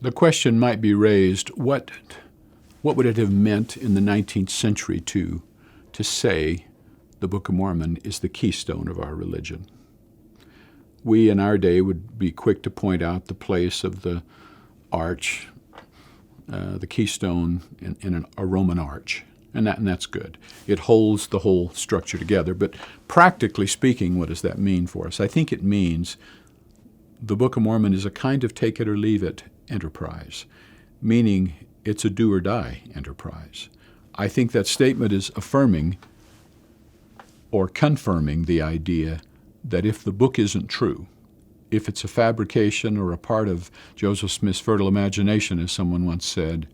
The question might be raised, what would it have meant in the 19th century to say the Book of Mormon is the keystone of our religion? We in our day would be quick to point out the place of the arch, the keystone in a Roman arch, and that's good. It holds the whole structure together. But practically speaking, what does that mean for us? I think it means the Book of Mormon is a kind of take it or leave it enterprise, meaning it's a do or die enterprise. I think that statement is affirming or confirming the idea that if the book isn't true, if it's a fabrication or a part of Joseph Smith's fertile imagination, as someone once said,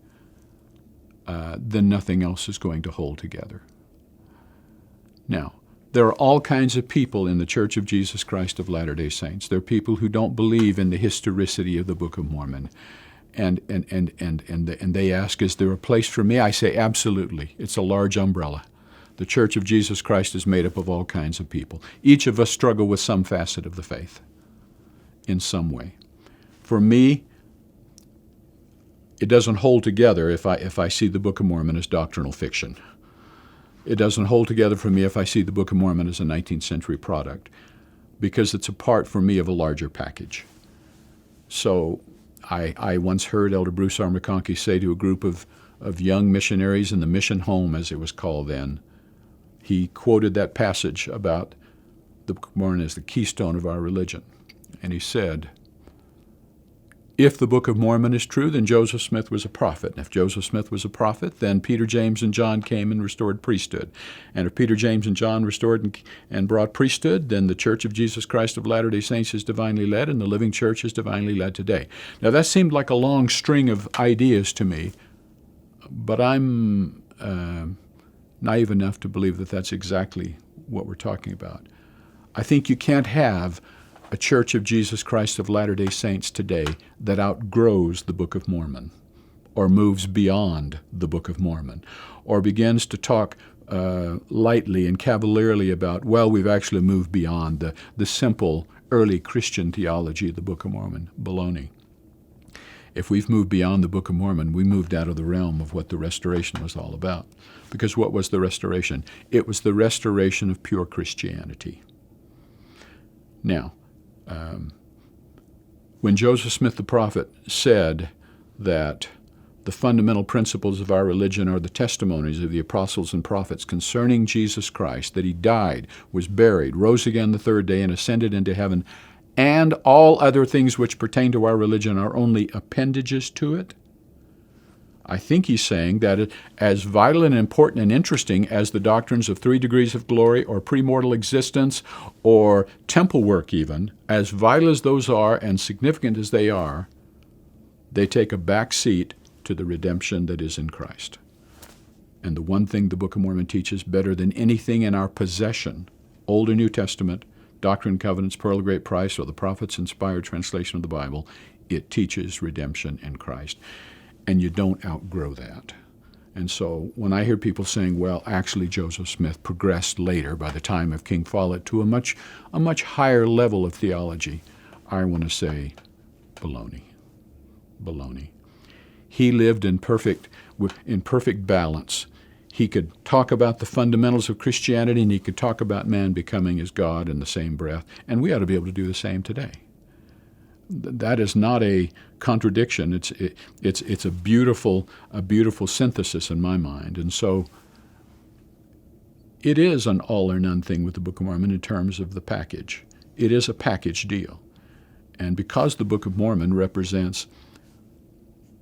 then nothing else is going to hold together. Now, there are all kinds of people in the Church of Jesus Christ of Latter-day Saints. There are people who don't believe in the historicity of the Book of Mormon. And they ask, is there a place for me? I say, absolutely. It's a large umbrella. The Church of Jesus Christ is made up of all kinds of people. Each of us struggle with some facet of the faith in some way. For me, it doesn't hold together if I see the Book of Mormon as doctrinal fiction. It doesn't hold together for me if I see the Book of Mormon as a 19th century product, because it's a part for me of a larger package. So I once heard Elder Bruce R. McConkie say to a group of young missionaries in the mission home, as it was called then, he quoted that passage about the Book of Mormon as the keystone of our religion. And he said, if the Book of Mormon is true, then Joseph Smith was a prophet. And if Joseph Smith was a prophet, then Peter, James, and John came and restored priesthood. And if Peter, James, and John restored and brought priesthood, then the Church of Jesus Christ of Latter-day Saints is divinely led, and the living church is divinely led today. Now, that seemed like a long string of ideas to me, but I'm naive enough to believe that that's exactly what we're talking about. I think you can't have a Church of Jesus Christ of Latter-day Saints today that outgrows the Book of Mormon, or moves beyond the Book of Mormon, or begins to talk lightly and cavalierly about, well, we've actually moved beyond the simple early Christian theology of the Book of Mormon. Baloney. If we've moved beyond the Book of Mormon, we moved out of the realm of what the restoration was all about. Because what was the restoration? It was the restoration of pure Christianity. Now, when Joseph Smith the prophet said that the fundamental principles of our religion are the testimonies of the apostles and prophets concerning Jesus Christ, that he died, was buried, rose again the third day, and ascended into heaven, and all other things which pertain to our religion are only appendages to it, I think he's saying that as vital and important and interesting as the doctrines of 3 degrees of glory or premortal existence or temple work even, as vital as those are and significant as they are, they take a back seat to the redemption that is in Christ. And the one thing the Book of Mormon teaches better than anything in our possession, Old and New Testament, Doctrine and Covenants, Pearl of Great Price, or the Prophet's inspired translation of the Bible, it teaches redemption in Christ. And you don't outgrow that. And so when I hear people saying, well, actually Joseph Smith progressed later by the time of King Follett to a much higher level of theology, I want to say, baloney. Baloney. He lived in perfect balance. He could talk about the fundamentals of Christianity, and he could talk about man becoming as God in the same breath. And we ought to be able to do the same today. That is not a contradiction. It's a beautiful synthesis in my mind. And so it is an all or none thing with the Book of Mormon in terms of the package. It is a package deal. And because the Book of Mormon represents,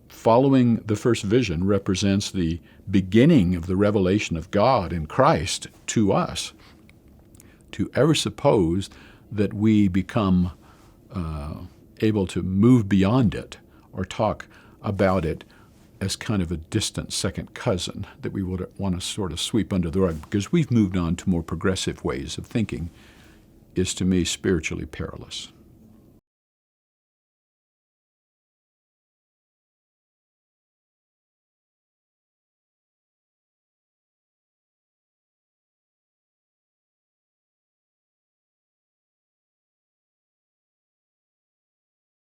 following the first vision, represents the beginning of the revelation of God in Christ to us, to ever suppose that we become able to move beyond it or talk about it as kind of a distant second cousin that we would want to sort of sweep under the rug because we've moved on to more progressive ways of thinking is, to me, spiritually perilous.